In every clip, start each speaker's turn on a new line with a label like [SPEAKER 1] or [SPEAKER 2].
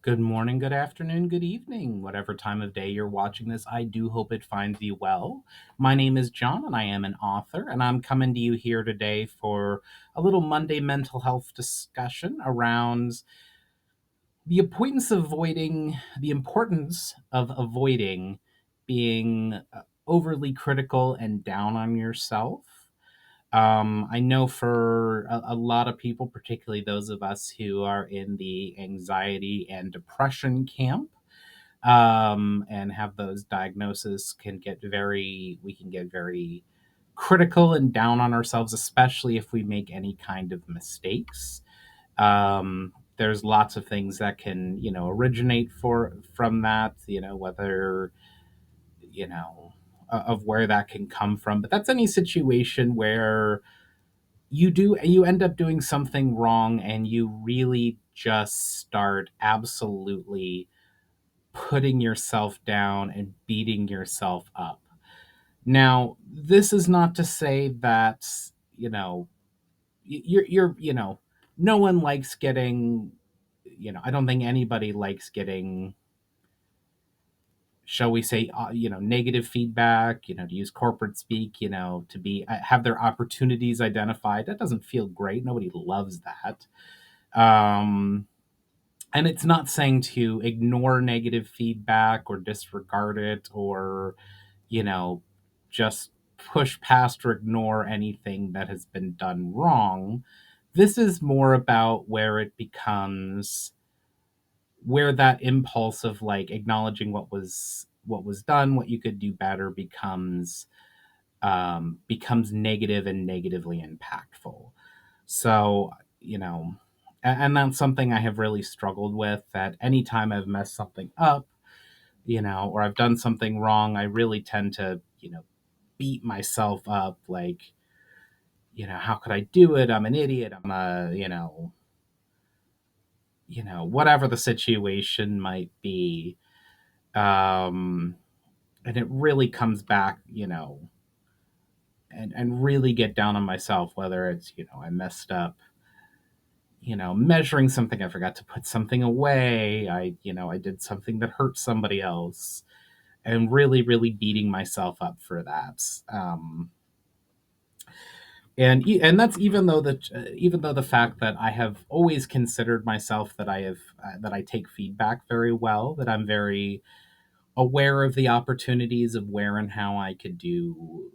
[SPEAKER 1] Good morning, good afternoon, good evening, whatever time of day you're watching this. I do hope it finds you well. My name is John, and I am an author, and I'm coming to you here today for a little Monday mental health discussion around the importance of avoiding being overly critical and down on yourself. I know for a lot of people, particularly those of us who are in the anxiety and depression camp, and have those diagnoses, we can get very critical and down on ourselves, especially if we make any kind of mistakes. There's lots of things that can, originate from that, whether, you know, of where that can come from. But that's any situation where you end up doing something wrong and you really just start absolutely putting yourself down and beating yourself up. Now, this is not to say that, you know, no one likes getting, I don't think anybody likes getting, shall we say, negative feedback, to use corporate speak, to have their opportunities identified. That doesn't feel great. Nobody loves that. Um, and it's not saying to ignore negative feedback or disregard it or, you know, just push past or ignore anything that has been done wrong. This is more about where that impulse of like acknowledging what was done, what you could do better becomes negative and negatively impactful. So, and that's something I have really struggled with, that anytime I've messed something up, or I've done something wrong, I really tend to, beat myself up like, how could I do it? I'm an idiot. Whatever the situation might be. Um, and it really comes back, and really get down on myself, whether it's, I messed up, measuring something, I forgot to put something away, I did something that hurt somebody else, and really, really beating myself up for that. And that's even though the fact that I have always considered myself that I take feedback very well, that I'm very aware of the opportunities of where and how I could do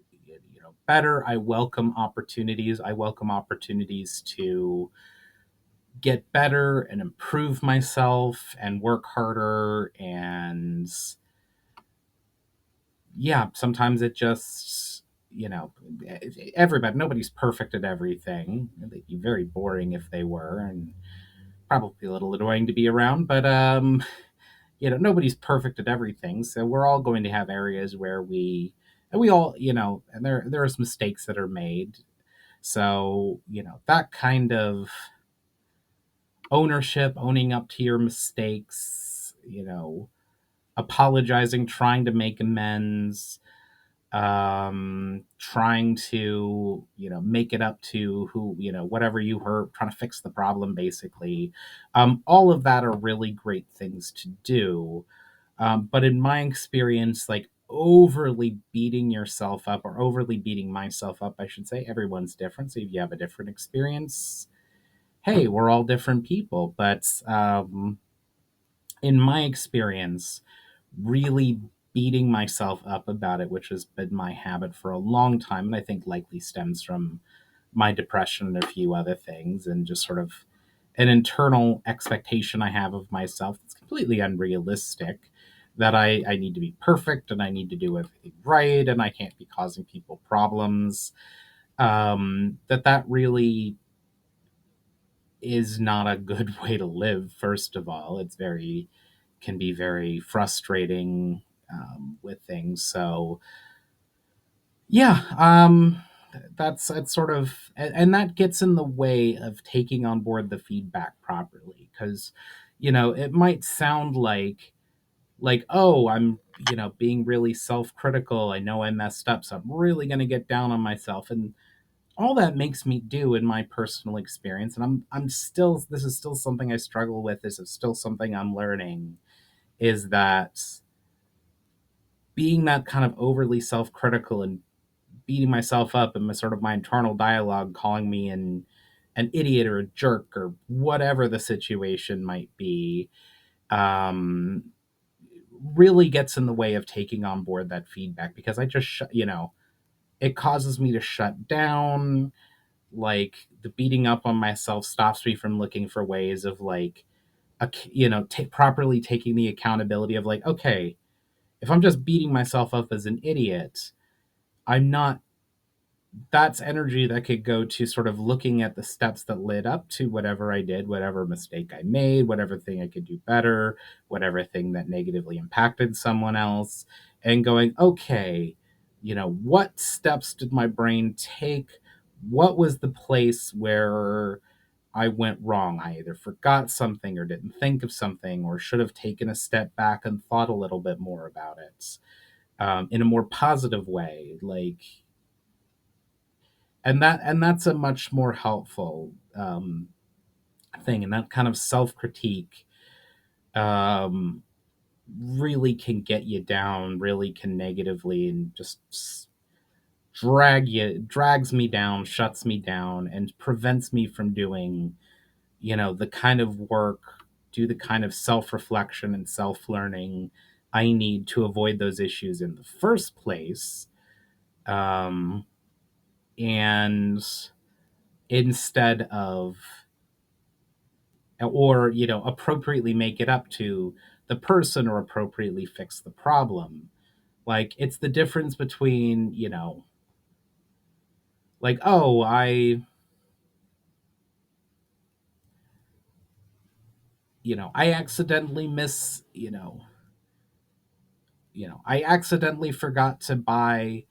[SPEAKER 1] better. I welcome opportunities to get better and improve myself and work harder. And yeah, sometimes it just, everybody, nobody's perfect at everything. They'd be very boring if they were, and probably a little annoying to be around. But nobody's perfect at everything. So we're all going to have areas where we all, and there's mistakes that are made. So, that kind of owning up to your mistakes, apologizing, trying to make amends, trying to, make it up to who, whatever you hurt, trying to fix the problem, basically. All of that are really great things to do. But in my experience, like overly beating yourself up, or overly beating myself up, I should say, everyone's different. So if you have a different experience, hey, we're all different people. But in my experience, really beating myself up about it, which has been my habit for a long time, and I think likely stems from my depression and a few other things, and just sort of an internal expectation I have of myself that's completely unrealistic, that I need to be perfect and I need to do everything right and I can't be causing people problems. That really is not a good way to live. First of all, can be very frustrating with things. So yeah, that's sort of, and that gets in the way of taking on board the feedback properly, because it might sound like, oh, I'm, being really self-critical, I know I messed up, so I'm really going to get down on myself. And all that makes me do in my personal experience, and I'm still, this is still something I struggle with, this is still something I'm learning, is that being that kind of overly self-critical and beating myself up and my sort of my internal dialogue calling me an idiot or a jerk or whatever the situation might be, um, really gets in the way of taking on board that feedback, because I just it causes me to shut down. Like, the beating up on myself stops me from looking for ways of, like, properly taking the accountability of, like, okay, if I'm just beating myself up as an idiot, I'm not, that's energy that could go to sort of looking at the steps that led up to whatever I did, whatever mistake I made, whatever thing I could do better, whatever thing that negatively impacted someone else, and going, okay, what steps did my brain take? What was the place where I went wrong? I either forgot something or didn't think of something or should have taken a step back and thought a little bit more about it, in a more positive way. Like, and that's a much more helpful thing, and that kind of self-critique um, really can get you down, really can negatively, and just drags me down, shuts me down, and prevents me from doing the kind of work, do the kind of self-reflection and self-learning I need to avoid those issues in the first place. Um, and instead of, or appropriately make it up to the person or appropriately fix the problem. Like, it's the difference between, like, oh, I accidentally miss I accidentally forgot to buy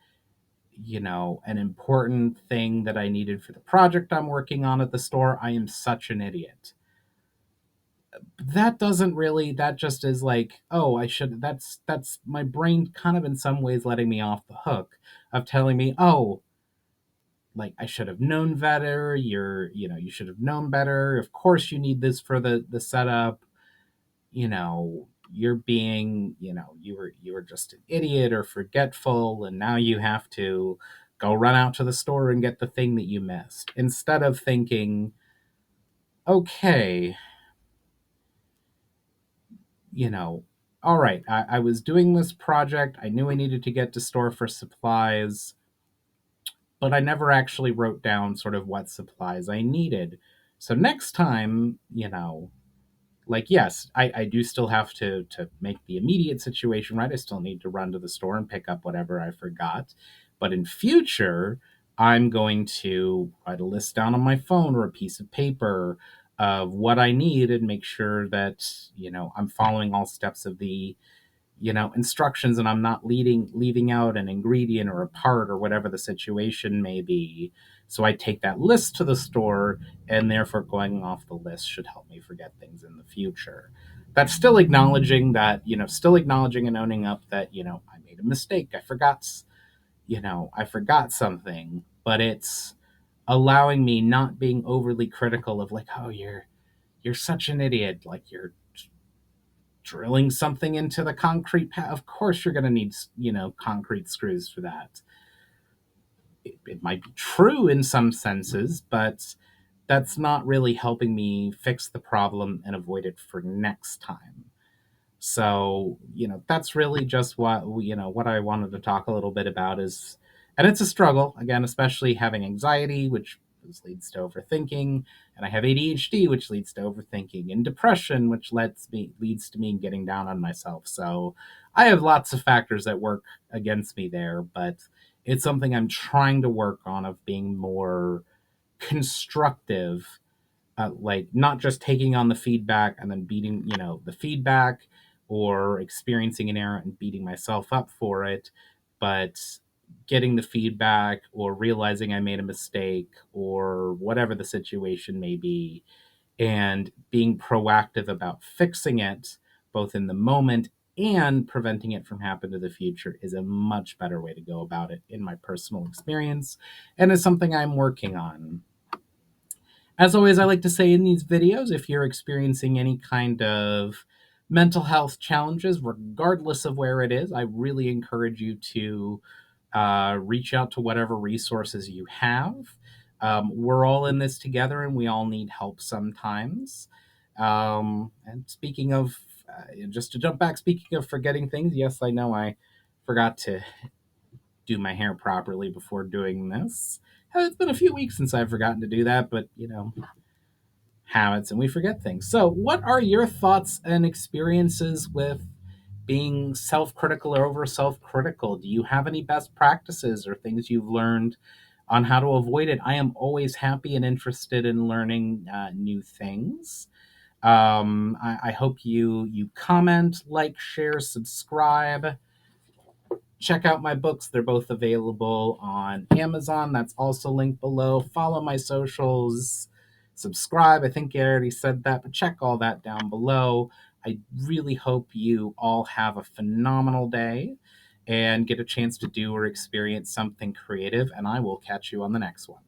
[SPEAKER 1] an important thing that I needed for the project I'm working on at the store. I am such an idiot. That doesn't really, that just is like, oh, I should, that's my brain kind of in some ways letting me off the hook, of telling me, oh, like, I should have known better. You should have known better. Of course you need this for the setup. You're being, you were just an idiot or forgetful, and now you have to go run out to the store and get the thing that you missed, instead of thinking, okay, you know, all right, I was doing this project. I knew I needed to get to store for supplies, but I never actually wrote down sort of what supplies I needed. So next time, like, yes, I do still have to make the immediate situation right. I still need to run to the store and pick up whatever I forgot. But in future, I'm going to write a list down on my phone or a piece of paper of what I need, and make sure that, I'm following all steps of the instructions, and I'm not leaving out an ingredient or a part or whatever the situation may be. So I take that list to the store, and therefore going off the list should help me forget things in the future. That's still acknowledging that, still acknowledging and owning up that, I made a mistake. I forgot something, but it's allowing me not being overly critical of, like, oh, you're such an idiot, like, you're drilling something into the concrete pad. Of course you're going to need concrete screws for that. It might be true in some senses, but that's not really helping me fix the problem and avoid it for next time. So, that's really just what I wanted to talk a little bit about is, and it's a struggle, again, especially having anxiety, which leads to overthinking, and I have ADHD, which leads to overthinking, and depression, which leads to me getting down on myself. So I have lots of factors that work against me there, but it's something I'm trying to work on, of being more constructive, like, not just taking on the feedback and then beating the feedback, or experiencing an error and beating myself up for it, but getting the feedback or realizing I made a mistake or whatever the situation may be, and being proactive about fixing it, both in the moment and preventing it from happening in the future is a much better way to go about it in my personal experience, and is something I'm working on. As always, I like to say in these videos, if you're experiencing any kind of mental health challenges, regardless of where it is, I really encourage you to reach out to whatever resources you have. We're all in this together and we all need help sometimes. And speaking of, just to jump back, speaking of forgetting things, yes, I know I forgot to do my hair properly before doing this. It's been a few weeks since I've forgotten to do that, but habits and we forget things. So, what are your thoughts and experiences with being self critical or over self critical? Do you have any best practices or things you've learned on how to avoid it? I am always happy and interested in learning new things. I hope you comment, like, share, subscribe. Check out my books. They're both available on Amazon. That's also linked below. Follow my socials. Subscribe. I think I already said that, but check all that down below. I really hope you all have a phenomenal day and get a chance to do or experience something creative, and I will catch you on the next one.